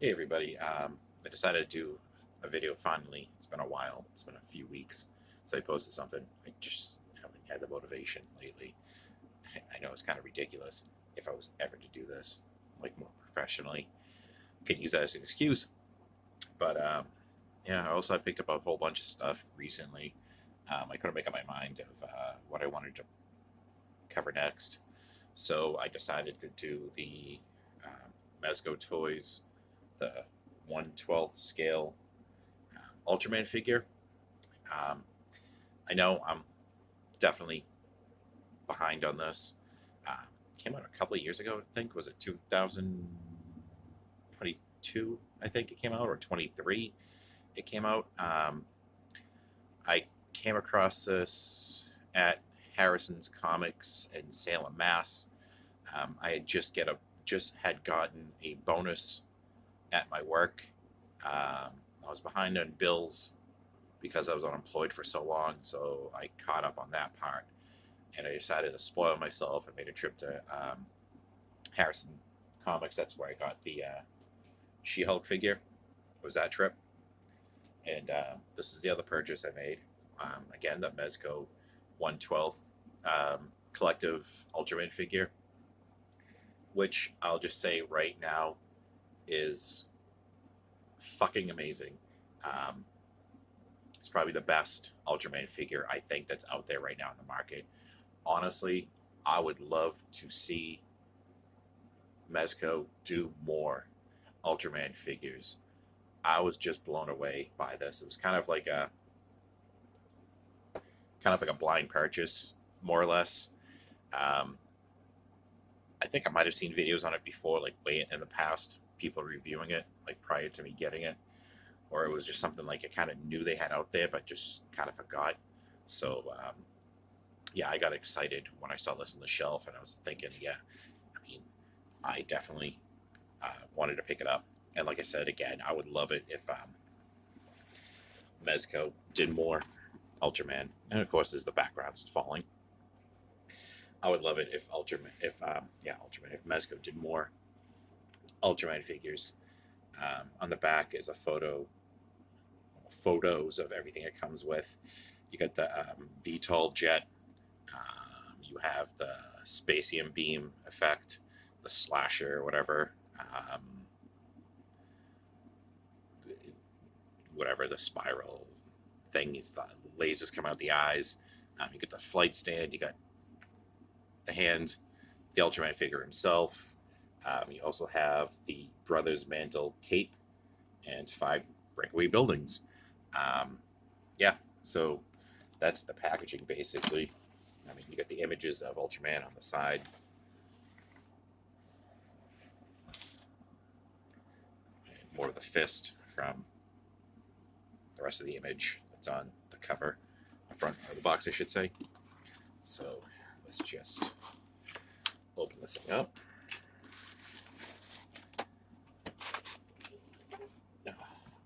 Hey everybody, I decided to do a video finally. It's been a while, it's been a few weeks, so I posted something. I just haven't had the motivation lately. I know it's kind of ridiculous if I was ever to do this, like more professionally. Could use that as an excuse, but yeah, I also picked up a whole bunch of stuff recently. I couldn't make up my mind of what I wanted to cover next, so I decided to do the Mezcotoys, the 1/12 scale Ultraman figure. Um, I know I'm definitely behind on this. Um, Came out a couple of years ago, I think. Was it 2022? I think it came out, or 23. It came out. I came across this at Harrison's Comics in Salem, Mass. I had just had gotten a bonus at my work. I was behind on bills because I was unemployed for so long, so I caught up on that part. And I decided to spoil myself and made a trip to Harrison Comics. That's where I got the She-Hulk figure. Was that trip? And this is the other purchase I made. Again, the Mezco 1/12 collective Ultraman figure, which I'll just say right now is fucking amazing. Um, it's probably the best Ultraman figure I think that's out there right now in the market. Honestly, I would love to see Mezco do more Ultraman figures. I was just blown away by this. It was kind of like a blind purchase, more or less. Um, I think I might have seen videos on it before, like way in the past, people reviewing it, like prior to me getting it, or it was just something like I kind of knew they had out there, but just kind of forgot. So yeah, I got excited when I saw this on the shelf, and I was thinking, yeah, I mean, I definitely wanted to pick it up. And like I said, again, I would love it if Mezco did more Ultraman. And of course, as the background's falling, I would love it if Ultraman, if Mezco did more Ultraman figures. On the back is a photos of everything it comes with. You got the VTOL jet. You have the Spacium beam effect, the slasher, whatever. Whatever the spiral thing is, the lasers come out the eyes. You get the flight stand. You got the hand, the Ultraman figure himself. You also have the Brothers Mantle cape and 5 breakaway buildings. Um, yeah, so that's the packaging basically. I mean, you got the images of Ultraman on the side. And more of the fist from the rest of the image that's on the cover, the front of the box, I should say. So let's just open this thing up.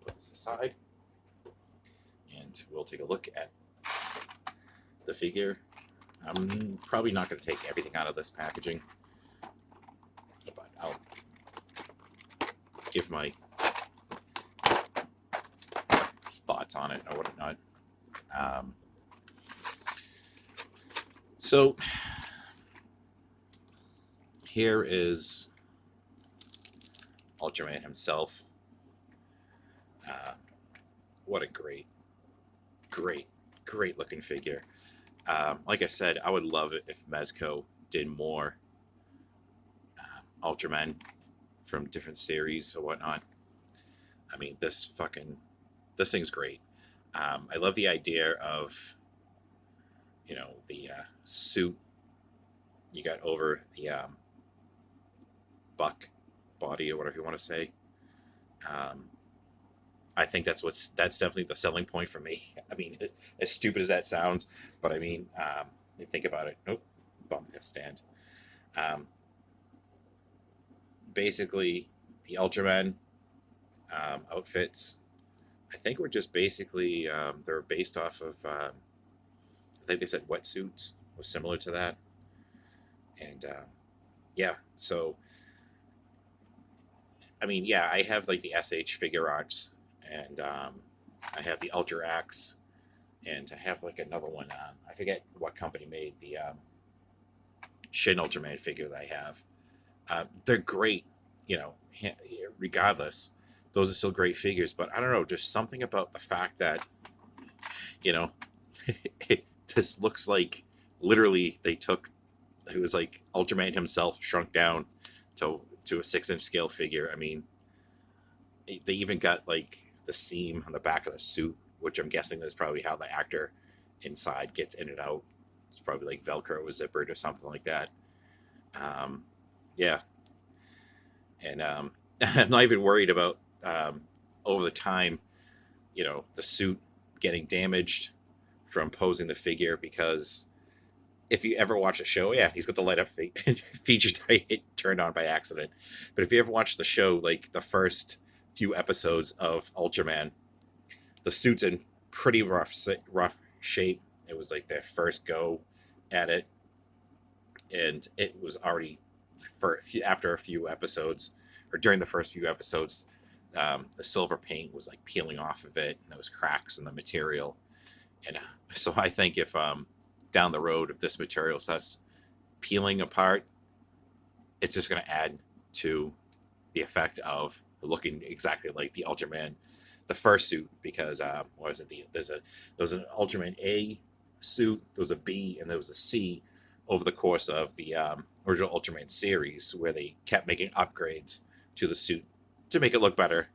Put this aside, and we'll take a look at the figure. I'm probably not going to take everything out of this packaging, but I'll give my thoughts on it or whatnot. Um, so here is Ultraman himself. Uh, what a great looking figure. Like I said, I would love it if Mezco did more Ultraman from different series or whatnot. I mean, this thing's great. I love the idea of the suit you got over the buck body or whatever you want to say. Um, I think that's definitely the selling point for me. I mean, as stupid as that sounds, but I mean, think about it. Nope, bump's gonna stand. Um, Basically, the Ultraman outfits, I think were just basically they're based off of. I think they said wetsuits was similar to that, and yeah. So I mean, yeah, I have like the SH figure arts, and I have the Ultra X, and I have like another one. I forget what company made the Shin Ultraman figure that I have. They're great, you know, regardless. Those are still great figures, but I don't know, just something about the fact that, you know, this looks like literally they took, it was like Ultraman himself shrunk down to a 6-inch scale figure. I mean, they even got like the seam on the back of the suit, which I'm guessing is probably how the actor inside gets in and out. It's probably like Velcro or zippered or something like that. Um, yeah, and I'm not even worried about over the time, you know, the suit getting damaged from posing the figure, because if you ever watch a show, yeah, he's got the light up feature that I hit turned on by accident. But if you ever watch the show, like the first few episodes of Ultraman, the suit's in pretty rough shape. It was like their first go at it, and it was already after a few episodes, or during the first few episodes, the silver paint was like peeling off of it, and there was cracks in the material. And so I think if down the road, if this material starts peeling apart, it's just going to add to the effect of looking exactly like the Ultraman, the first suit. Because what was it? There was an Ultraman A suit, there was a B, and there was a C over the course of the original Ultraman series, where they kept making upgrades to the suit to make it look better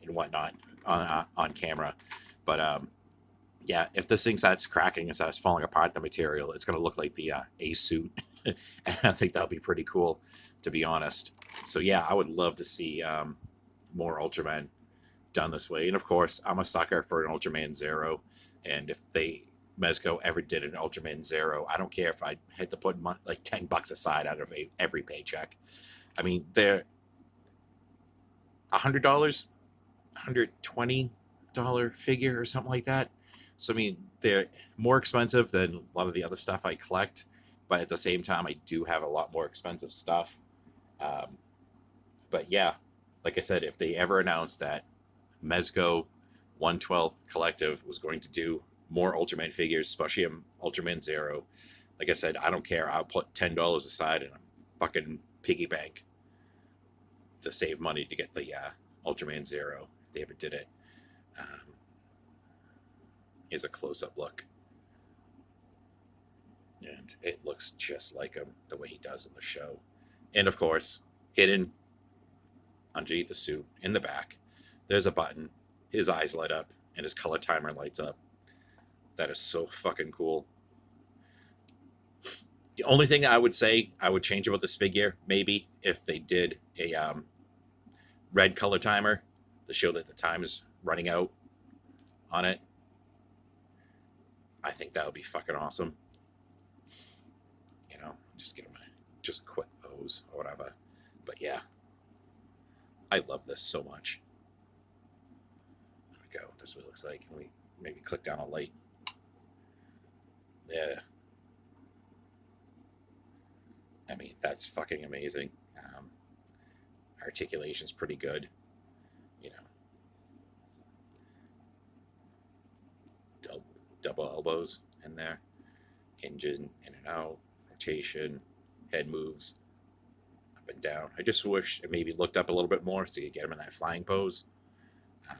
and whatnot on camera. But yeah, if this thing starts cracking and starts falling apart, the material, it's going to look like the A suit. And I think that'll be pretty cool, to be honest. So yeah, I would love to see more Ultraman done this way. And of course, I'm a sucker for an Ultraman Zero. And if Mezco ever did an Ultraman Zero, I don't care if I had to put like $10 aside out of every paycheck. I mean, they're $100, $120 figure or something like that. So I mean, they're more expensive than a lot of the other stuff I collect, but at the same time, I do have a lot more expensive stuff. Um, but yeah, like I said, if they ever announced that Mezco 1/12 Collective was going to do more Ultraman figures, especially Ultraman Zero, like I said, I don't care. I'll put $10 aside and a fucking piggy bank to save money to get the Ultraman Zero if they ever did it. Um, Here's a close-up look, and it looks just like him the way he does in the show. And of course, hidden underneath the suit in the back, there's a button. His eyes light up and his color timer lights up. That is so fucking cool. The only thing I would say I would change about this figure, maybe, if they did a red color timer to show that the time is running out on it. I think that would be fucking awesome. You know, just get him just a quick pose or whatever. But yeah, I love this so much. There we go. That's what it looks like. Let me maybe click down a light. Yeah. I mean, that's fucking amazing. Articulation's pretty good. You know, double elbows in there, engine in and out, rotation, head moves up and down. I just wish it maybe looked up a little bit more so you could get him in that flying pose. I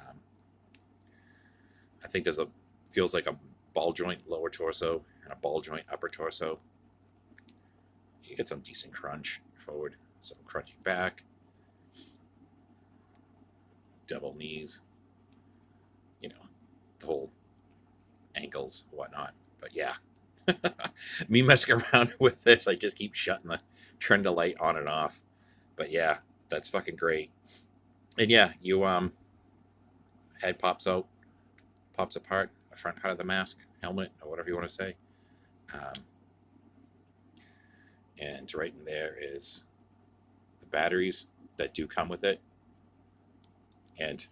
think feels like a ball joint lower torso and a ball joint upper torso. You get some decent crunch forward, some crunching back, double knees, you know, the whole ankles, whatnot. But yeah, me messing around with this, I just keep turn the light on and off. But yeah, that's fucking great. And yeah, you head pops apart, the front part of the mask, helmet, or whatever you want to say. And right in there is the batteries that do come with it. And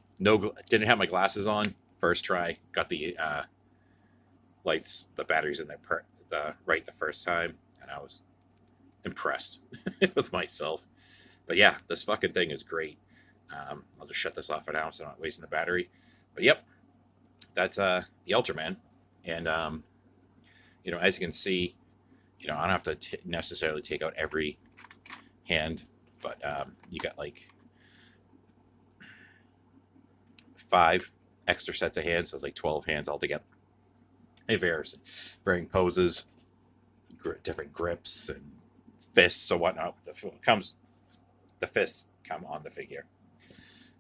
didn't have my glasses on first try. Got the the batteries in there right the first time, and I was impressed with myself. But yeah, this fucking thing is great. I'll just shut this off for now so I'm not wasting the battery. But yep, that's the Ultraman. And as you can see, I don't have to necessarily take out every hand, but you got like 5 extra sets of hands, so it's like 12 hands altogether. It varies, varying poses, different grips and fists or whatnot. The fists come on the figure.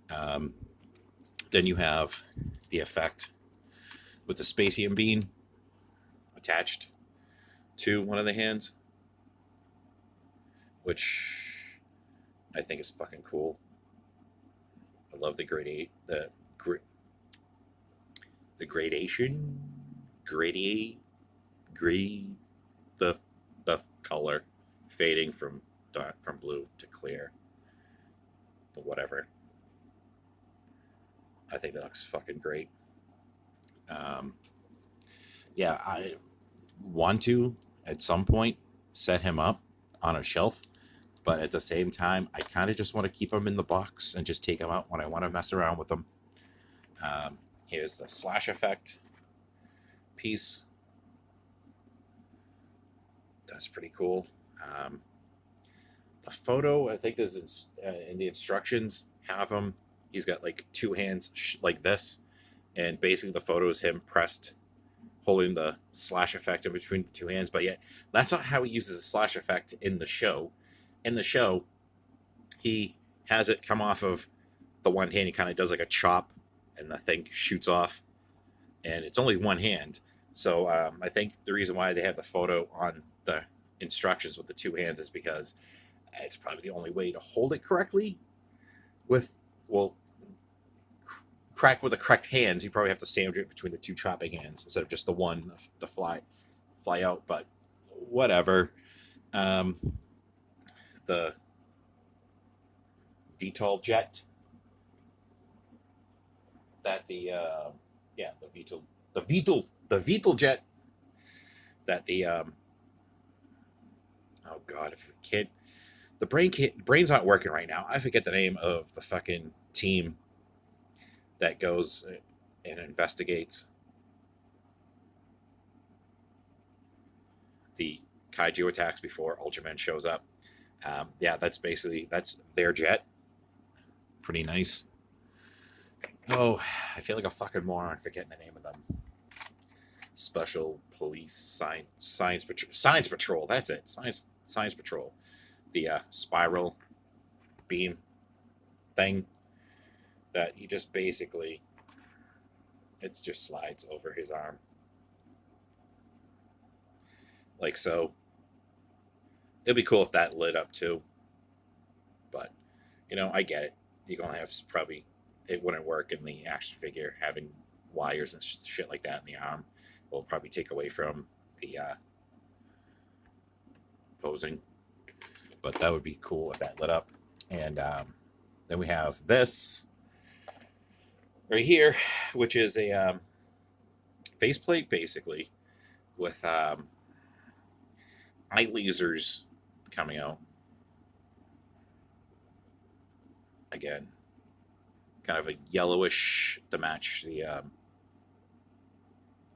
Then you have the effect with the Spacium beam attached to one of the hands, which I think is fucking cool. I love the gradation, the color fading from blue to clear, whatever. I think that looks fucking great. Yeah, I want to at some point set him up on a shelf, but at the same time, I kind of just want to keep him in the box and just take him out when I want to mess around with them. Here's the slash effect piece. That's pretty cool. The photo, I think there's in the instructions, have him. He's got like 2 hands like this, and basically the photo is him pressed, holding the slash effect in between the 2 hands. But yet, that's not how he uses the slash effect in the show. In the show, he has it come off of the one hand. He kind of does like a chop, and the thing shoots off, and it's only one hand. So I think the reason why they have the photo on the instructions with the 2 hands is because it's probably the only way to hold it correctly. Crack with the correct hands, you probably have to sandwich it between the 2 chopping hands instead of just the one to fly out. But whatever. The VTOL jet that the VTOL jet that the oh god, if kid the brain's not working right now. I forget the name of the fucking team that goes and investigates the kaiju attacks before Ultraman shows up. That's their jet. Pretty nice. Oh, I feel like a fucking moron forgetting the name of them. Special Police Science Patrol. That's it. Science Patrol. The spiral beam thing that he just basically, it just slides over his arm like so. It'd be cool if that lit up too, but I get it. You're gonna have probably, it wouldn't work in the action figure, having wires and shit like that in the arm will probably take away from the posing. But that would be cool if that lit up. And then we have this right here, which is a faceplate basically with eye lasers coming out. Again, kind of a yellowish to match the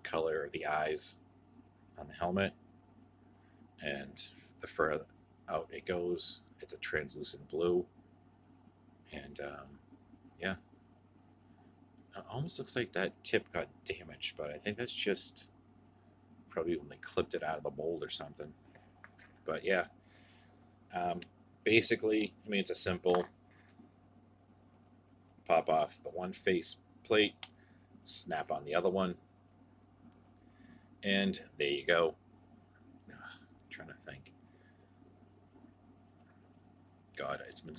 color of the eyes on the helmet. And the further out it goes, it's a translucent blue. And yeah, it almost looks like that tip got damaged, but I think that's just probably when they clipped it out of the mold or something. But yeah, basically, it's a simple pop off the one face plate, snap on the other one, and there you go. I'm trying to think. God, it's been,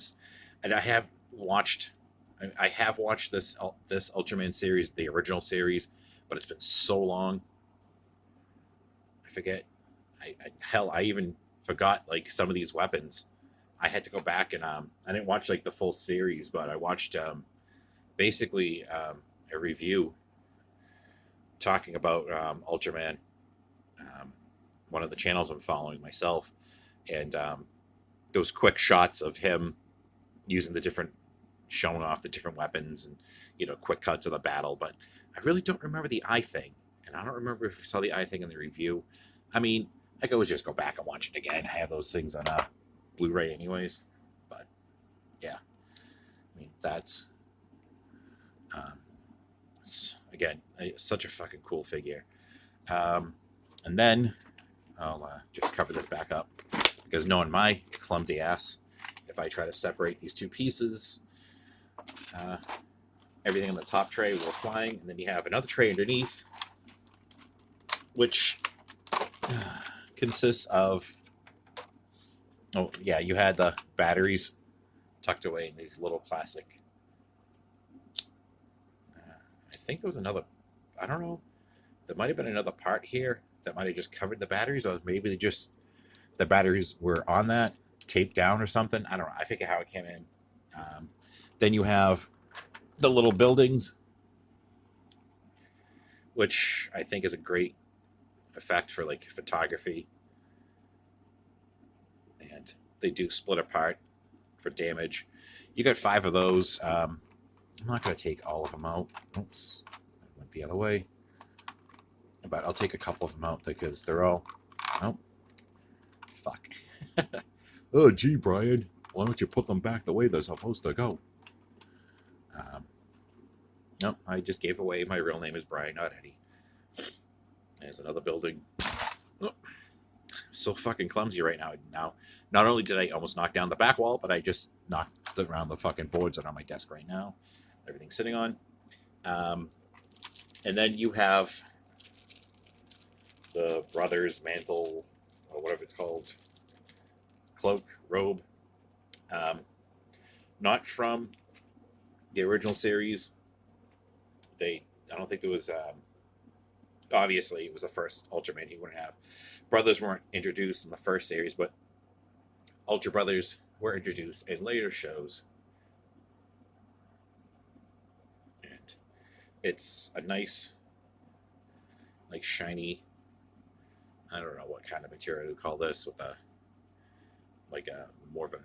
and I have watched this Ultraman series, the original series, but it's been so long. I forget. I even forgot like some of these weapons. I had to go back and I didn't watch like the full series, but I watched basically a review talking about Ultraman. One of the channels I'm following myself, and those quick shots of him using the different showing off the different weapons and, quick cuts of the battle. But I really don't remember the eye thing. And I don't remember if we saw the eye thing in the review. I mean, I could always just go back and watch it again. I have those things on Blu-ray anyways. But, yeah. I mean, that's... again, such a fucking cool figure. And then I'll just cover this back up, because knowing my clumsy ass, if I try to separate these two pieces, everything on the top tray will flying, and then you have another tray underneath, which consists of, oh yeah, you had the batteries tucked away in these little plastic. I think there was another, I don't know, there might have been another part here that might have just covered the batteries, or maybe they just, the batteries were on that, taped down or something. I don't know. I forget how it came in. Then you have the little buildings, which I think is a great effect for like photography. And they do split apart for damage. You got 5 of those. I'm not going to take all of them out. Oops, I went the other way. But I'll take a couple of them out because they're all... Oh, fuck. Oh, gee, Brian. Why don't you put them back the way they're supposed to go? No, I just gave away my real name is Brian, not Eddie. There's another building. Oh, so fucking clumsy right now. Now, not only did I almost knock down the back wall, but I just knocked around the fucking boards that are on my desk right now. Everything's sitting on. And then you have the brother's mantle, or whatever it's called, cloak, robe. Not from the original series. I don't think there was, obviously it was the first Ultraman he wouldn't have. Brothers weren't introduced in the first series, but Ultra Brothers were introduced in later shows. And it's a nice, like shiny, I don't know what kind of material to call this, with a, like a, more of a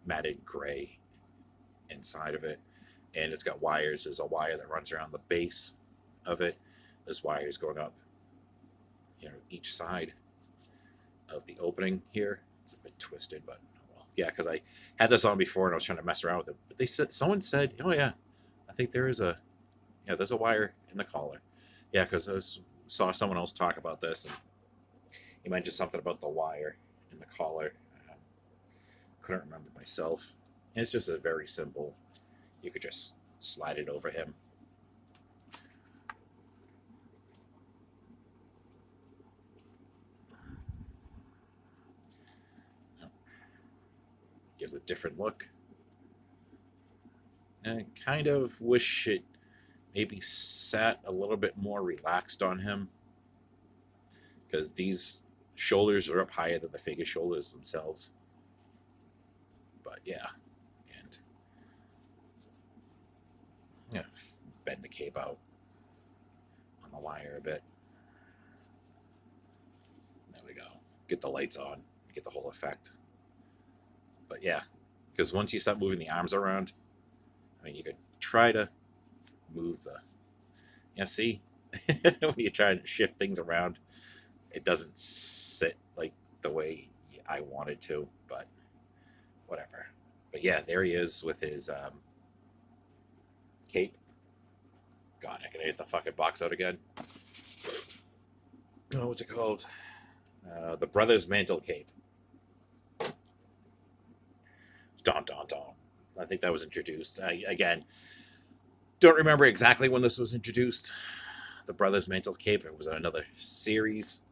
matted gray inside of it. And it's got wires. There's a wire that runs around the base of it. There's wires going up, each side of the opening here. It's a bit twisted, but well, yeah, because I had this on before and I was trying to mess around with it. But someone said, oh yeah, I think there's a wire in the collar. Yeah, because I saw someone else talk about this, and he mentioned something about the wire in the collar. Couldn't remember myself. And it's just a very simple. You could just slide it over him. Gives a different look. And I kind of wish it maybe sat a little bit more relaxed on him, because these shoulders are up higher than the figure shoulders themselves. But yeah. Yeah, bend the cape out on the wire a bit. There we go. Get the lights on. Get the whole effect. But yeah, because once you start moving the arms around, I mean, you could try to move the... Yeah, see? When you try to shift things around, it doesn't sit like the way I wanted to, but whatever. But yeah, there he is with his... cape. God, I gotta get the fucking box out again. Oh, what's it called? The Brothers Mantle Cape. Don. I think that was introduced. Again, don't remember exactly when this was introduced. The Brothers Mantle Cape. It was another series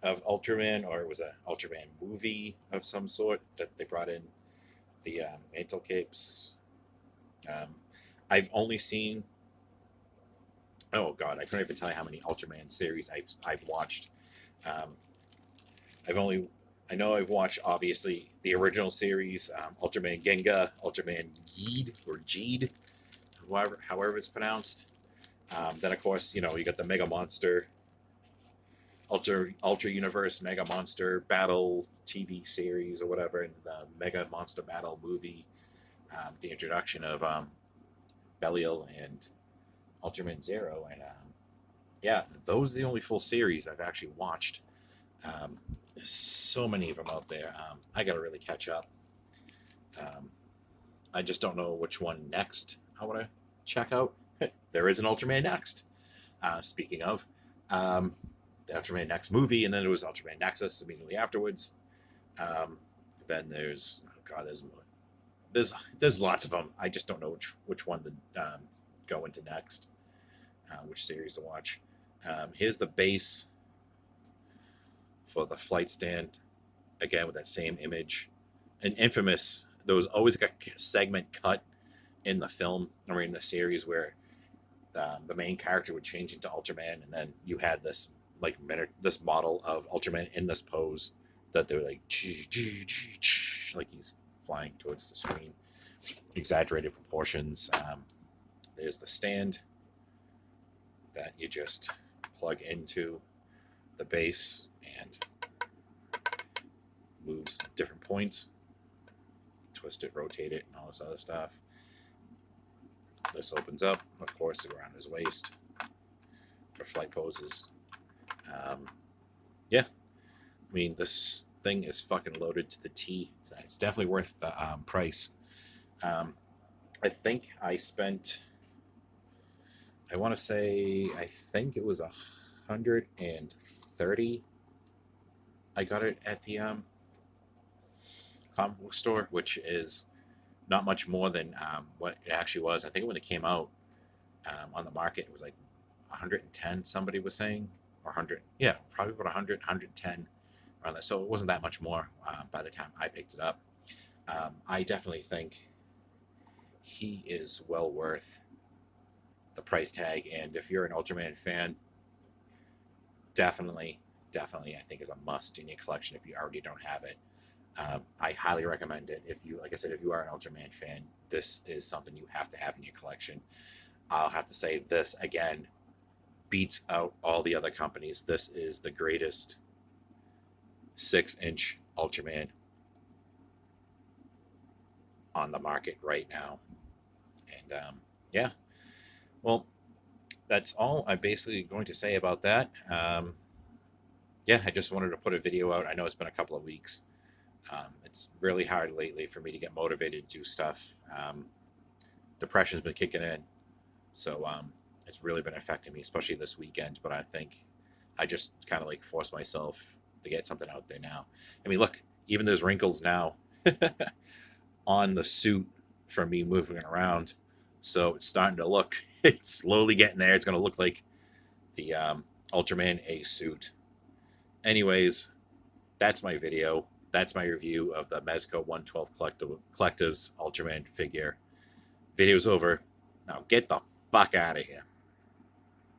of Ultraman, or it was an Ultraman movie of some sort that they brought in the mantle capes. I've only seen, oh god, I couldn't even tell you how many Ultraman series I've watched. I know I've watched obviously the original series, Ultraman Genga, Ultraman Geed or Geed, however it's pronounced. Then of course, you got the Mega Monster, Ultra Universe Mega Monster Battle TV series or whatever, and the Mega Monster Battle movie. the introduction of Belial and Ultraman Zero, and yeah, those are the only full series I've actually watched. There's so many of them out there. I got to really catch up. Um, I just don't know which one next I want to check out. There is an Ultraman next. Speaking of, the Ultraman Next movie, and then there was Ultraman Nexus immediately afterwards. Um, then there's oh god, there's lots of them. I just don't know which one to go into next, which series to watch. Here's the base for the flight stand, again with that same image. An infamous. There was always a segment cut in the film or in the series where the main character would change into Ultraman, and then you had this this model of Ultraman in this pose that they're like he's flying towards the screen, exaggerated proportions. There's the stand that you just plug into the base and moves different points, twist it, rotate it, and all this other stuff. This opens up, of course, around his waist for flight poses. Yeah, I mean, this thing is fucking loaded to the T. It's definitely worth the price. I think I spent, I want to say, I think it was $130. I got it at the comic book store, which is not much more than what it actually was. I think when it came out on the market, it was like 110. Somebody was saying, or 100. Yeah, probably about 100, 110 around that. So it wasn't that much more by the time I picked it up. I definitely think he is well worth the price tag, and if you're an Ultraman fan, definitely, I think is a must in your collection if you already don't have it. I highly recommend it. If you, like I said, if you are an Ultraman fan, this is something you have to have in your collection. I'll have to say this again, beats out all the other companies. This is the greatest 6-inch Ultraman on the market right now. And yeah, well, that's all I'm basically going to say about that. Yeah, I just wanted to put a video out. I know it's been a couple of weeks. It's really hard lately for me to get motivated to do stuff. Depression's been kicking in, so it's really been affecting me, especially this weekend. But I think I just kind of like force myself to get something out there now. I mean, look, even there's wrinkles now on the suit from me moving around, so it's starting to look. It's slowly getting there. It's going to look like the Ultraman A suit. Anyways, that's my video. That's my review of the Mezco 112 Collectives Ultraman figure. Video's over. Now get the fuck out of here.